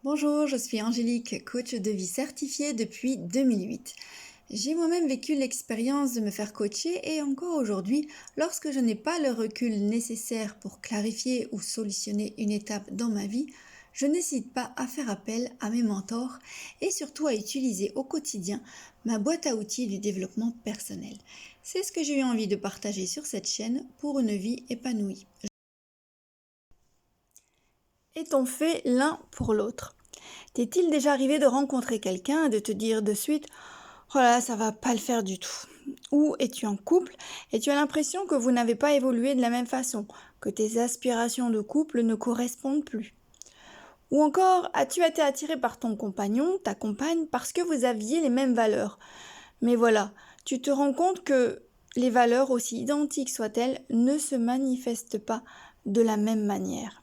Bonjour, je suis Angélique, coach de vie certifiée depuis 2008. J'ai moi-même vécu l'expérience de me faire coacher et encore aujourd'hui, lorsque je n'ai pas le recul nécessaire pour clarifier ou solutionner une étape dans ma vie, je n'hésite pas à faire appel à mes mentors et surtout à utiliser au quotidien ma boîte à outils du développement personnel. C'est ce que j'ai eu envie de partager sur cette chaîne pour une vie épanouie. Est-on fait l'un pour l'autre? T'est-il déjà arrivé de rencontrer quelqu'un et de te dire de suite « Oh là, ça va pas le faire du tout » Ou es-tu en couple et tu as l'impression que vous n'avez pas évolué de la même façon, que tes aspirations de couple ne correspondent plus? Ou encore, as-tu été attiré par ton compagnon, ta compagne, parce que vous aviez les mêmes valeurs? Mais voilà, tu te rends compte que les valeurs, aussi identiques soient-elles, ne se manifestent pas de la même manière.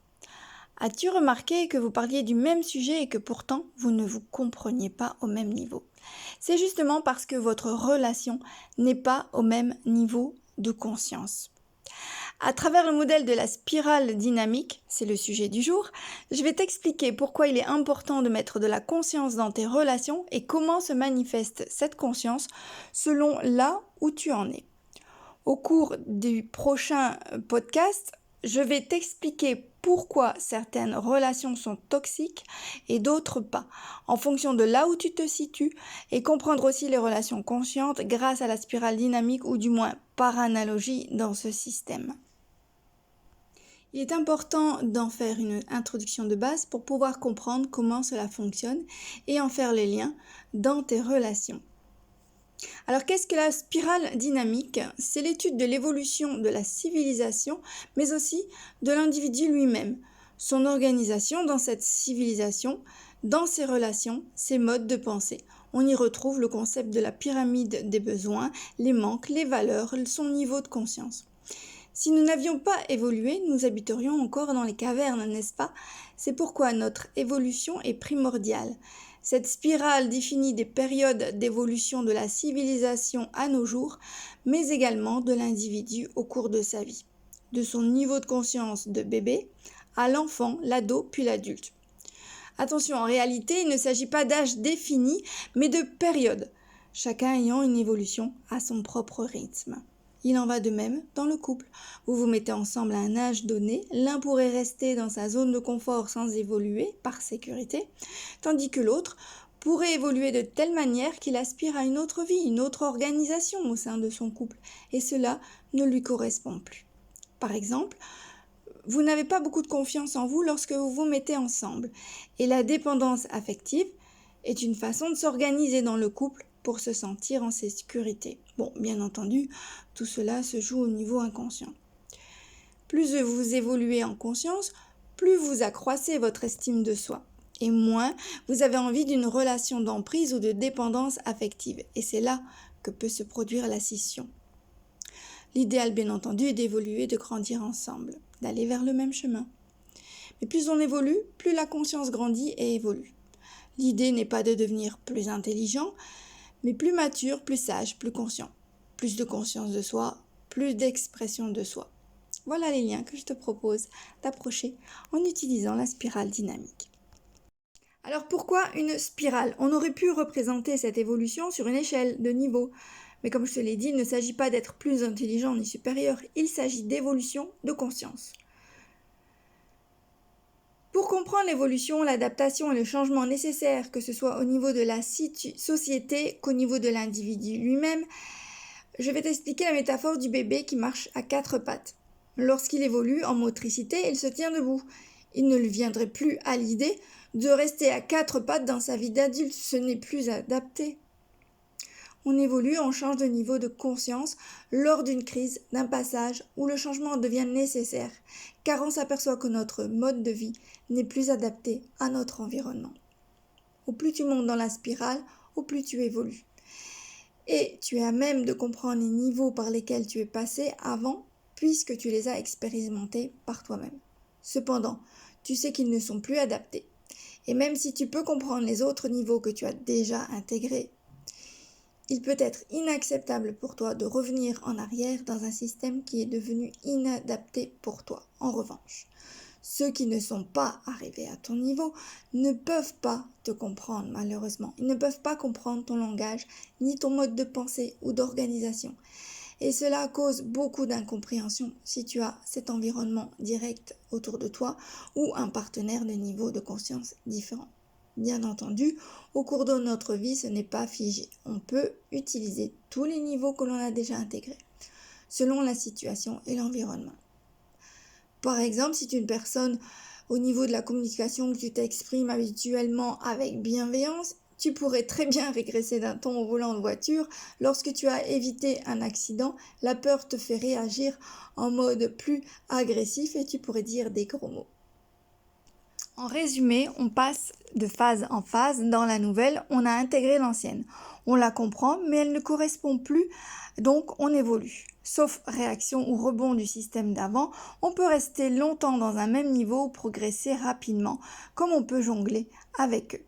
As-tu remarqué que vous parliez du même sujet et que pourtant vous ne vous compreniez pas au même niveau? C'est justement parce que votre relation n'est pas au même niveau de conscience. À travers le modèle de la spirale dynamique, c'est le sujet du jour, je vais t'expliquer pourquoi il est important de mettre de la conscience dans tes relations et comment se manifeste cette conscience selon là où tu en es. Au cours du prochain podcast, je vais t'expliquer pourquoi certaines relations sont toxiques et d'autres pas, en fonction de là où tu te situes, et comprendre aussi les relations conscientes grâce à la spirale dynamique ou du moins par analogie dans ce système. Il est important d'en faire une introduction de base pour pouvoir comprendre comment cela fonctionne et en faire les liens dans tes relations. Alors qu'est-ce que la spirale dynamique? C'est l'étude de l'évolution de la civilisation, mais aussi de l'individu lui-même, son organisation dans cette civilisation, dans ses relations, ses modes de pensée. On y retrouve le concept de la pyramide des besoins, les manques, les valeurs, son niveau de conscience. Si nous n'avions pas évolué, nous habiterions encore dans les cavernes, n'est-ce pas? C'est pourquoi notre évolution est primordiale. Cette spirale définit des périodes d'évolution de la civilisation à nos jours, mais également de l'individu au cours de sa vie, de son niveau de conscience de bébé à l'enfant, l'ado puis l'adulte. Attention, en réalité, il ne s'agit pas d'âge défini, mais de période, chacun ayant une évolution à son propre rythme. Il en va de même dans le couple. Vous vous mettez ensemble à un âge donné, l'un pourrait rester dans sa zone de confort sans évoluer par sécurité, tandis que l'autre pourrait évoluer de telle manière qu'il aspire à une autre vie, une autre organisation au sein de son couple, et cela ne lui correspond plus. Par exemple, vous n'avez pas beaucoup de confiance en vous lorsque vous vous mettez ensemble, et la dépendance affective est une façon de s'organiser dans le couple pour se sentir en sécurité. Bon, bien entendu, tout cela se joue au niveau inconscient. Plus vous évoluez en conscience, plus vous accroissez votre estime de soi, et moins vous avez envie d'une relation d'emprise ou de dépendance affective, et c'est là que peut se produire la scission. L'idéal, bien entendu, est d'évoluer, de grandir ensemble, d'aller vers le même chemin. Mais plus on évolue, plus la conscience grandit et évolue. L'idée n'est pas de devenir plus intelligent, mais plus mature, plus sage, plus conscient. Plus de conscience de soi, plus d'expression de soi. Voilà les liens que je te propose d'approcher en utilisant la spirale dynamique. Alors pourquoi une spirale? On aurait pu représenter cette évolution sur une échelle de niveau. Mais comme je te l'ai dit, il ne s'agit pas d'être plus intelligent ni supérieur, il s'agit d'évolution de conscience. Pour comprendre l'évolution, l'adaptation et le changement nécessaires, que ce soit au niveau de la société qu'au niveau de l'individu lui-même, je vais t'expliquer la métaphore du bébé qui marche à 4 pattes. Lorsqu'il évolue en motricité, il se tient debout. Il ne lui viendrait plus à l'idée de rester à 4 pattes dans sa vie d'adulte, ce n'est plus adapté. On évolue, on change de niveau de conscience lors d'une crise, d'un passage où le changement devient nécessaire, car on s'aperçoit que notre mode de vie n'est plus adapté à notre environnement. Au plus tu montes dans la spirale, au plus tu évolues. Et tu es à même de comprendre les niveaux par lesquels tu es passé avant, puisque tu les as expérimentés par toi-même. Cependant, tu sais qu'ils ne sont plus adaptés. Et même si tu peux comprendre les autres niveaux que tu as déjà intégrés, il peut être inacceptable pour toi de revenir en arrière dans un système qui est devenu inadapté pour toi. En revanche, Ceux qui ne sont pas arrivés à ton niveau ne peuvent pas te comprendre malheureusement. Ils ne peuvent pas comprendre ton langage, ni ton mode de pensée ou d'organisation. Et cela cause beaucoup d'incompréhension si tu as cet environnement direct autour de toi ou un partenaire de niveau de conscience différent. Bien entendu, au cours de notre vie, ce n'est pas figé. On peut utiliser tous les niveaux que l'on a déjà intégrés, selon la situation et l'environnement. Par exemple, si tu es une personne au niveau de la communication que tu t'exprimes habituellement avec bienveillance, tu pourrais très bien régresser d'un ton au volant de voiture. Lorsque tu as évité un accident, la peur te fait réagir en mode plus agressif et tu pourrais dire des gros mots. En résumé, on passe de phase en phase. Dans la nouvelle, on a intégré l'ancienne. On la comprend, mais elle ne correspond plus, donc on évolue. Sauf réaction ou rebond du système d'avant, on peut rester longtemps dans un même niveau ou progresser rapidement, comme on peut jongler avec eux.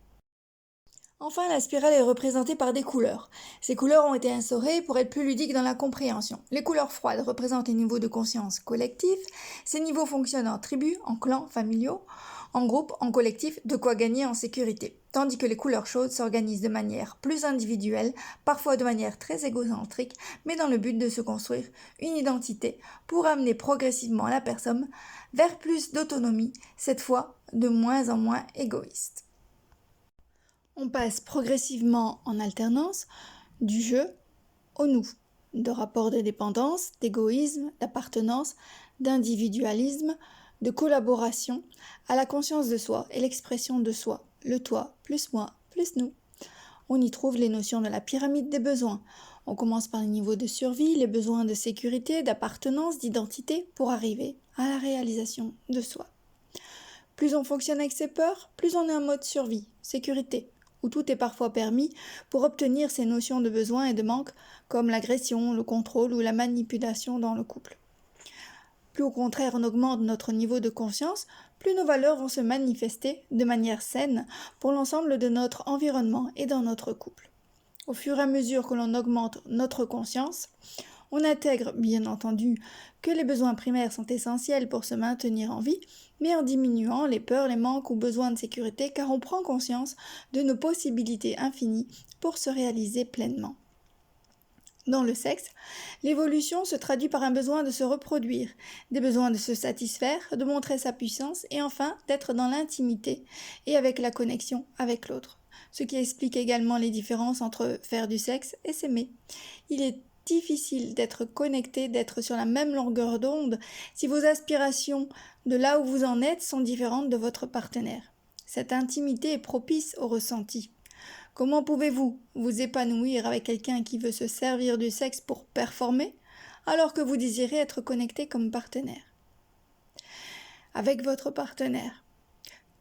Enfin, la spirale est représentée par des couleurs. Ces couleurs ont été instaurées pour être plus ludiques dans la compréhension. Les couleurs froides représentent les niveaux de conscience collectifs. Ces niveaux fonctionnent en tribus, en clans familiaux, en groupe, en collectif, de quoi gagner en sécurité. Tandis que les couleurs chaudes s'organisent de manière plus individuelle, parfois de manière très égocentrique, mais dans le but de se construire une identité pour amener progressivement la personne vers plus d'autonomie, cette fois de moins en moins égoïste. On passe progressivement en alternance du je au nous, de rapport de dépendance, d'égoïsme, d'appartenance, d'individualisme, de collaboration, à la conscience de soi et l'expression de soi, le toi plus moi plus nous. On y trouve les notions de la pyramide des besoins. On commence par les niveaux de survie, les besoins de sécurité, d'appartenance, d'identité, pour arriver à la réalisation de soi. Plus on fonctionne avec ses peurs, plus on est en mode survie, sécurité, où tout est parfois permis pour obtenir ces notions de besoin et de manque, comme l'agression, le contrôle ou la manipulation dans le couple. Plus au contraire on augmente notre niveau de conscience, plus nos valeurs vont se manifester de manière saine pour l'ensemble de notre environnement et dans notre couple. Au fur et à mesure que l'on augmente notre conscience, on intègre bien entendu que les besoins primaires sont essentiels pour se maintenir en vie, mais en diminuant les peurs, les manques ou besoins de sécurité, car on prend conscience de nos possibilités infinies pour se réaliser pleinement. Dans le sexe, l'évolution se traduit par un besoin de se reproduire, des besoins de se satisfaire, de montrer sa puissance et enfin d'être dans l'intimité et avec la connexion avec l'autre. Ce qui explique également les différences entre faire du sexe et s'aimer. Il est difficile d'être connecté, d'être sur la même longueur d'onde si vos aspirations de là où vous en êtes sont différentes de votre partenaire. Cette intimité est propice au ressenti. Comment pouvez-vous vous épanouir avec quelqu'un qui veut se servir du sexe pour performer alors que vous désirez être connecté comme partenaire avec votre partenaire?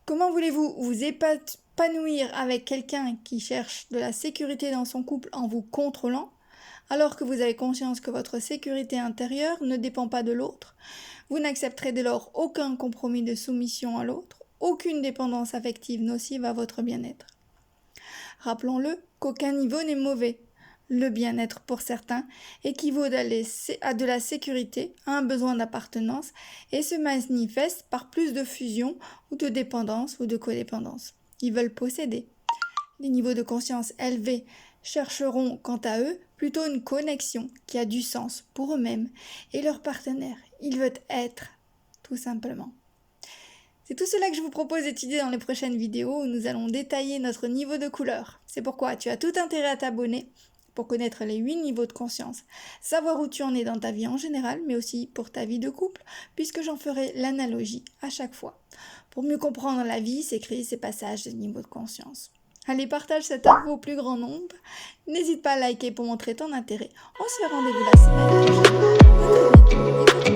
Comment voulez-vous vous épanouir avec quelqu'un qui cherche de la sécurité dans son couple en vous contrôlant alors que vous avez conscience que votre sécurité intérieure ne dépend pas de l'autre? Vous n'accepterez dès lors aucun compromis de soumission à l'autre, aucune dépendance affective nocive à votre bien-être. Rappelons-le qu'aucun niveau n'est mauvais. Le bien-être pour certains équivaut à de la sécurité, à un besoin d'appartenance et se manifeste par plus de fusion ou de dépendance ou de codépendance. Ils veulent posséder. Les niveaux de conscience élevés chercheront quant à eux plutôt une connexion qui a du sens pour eux-mêmes et leur partenaire. Ils veulent être, tout simplement. C'est tout cela que je vous propose d'étudier dans les prochaines vidéos où nous allons détailler notre niveau de couleur. C'est pourquoi tu as tout intérêt à t'abonner pour connaître les 8 niveaux de conscience, savoir où tu en es dans ta vie en général, mais aussi pour ta vie de couple, puisque j'en ferai l'analogie à chaque fois. Pour mieux comprendre la vie, ces crises, ces passages, ces niveaux de conscience. Allez, partage cette info au plus grand nombre. N'hésite pas à liker pour montrer ton intérêt. On se fait rendez-vous la semaine prochaine. À très bientôt.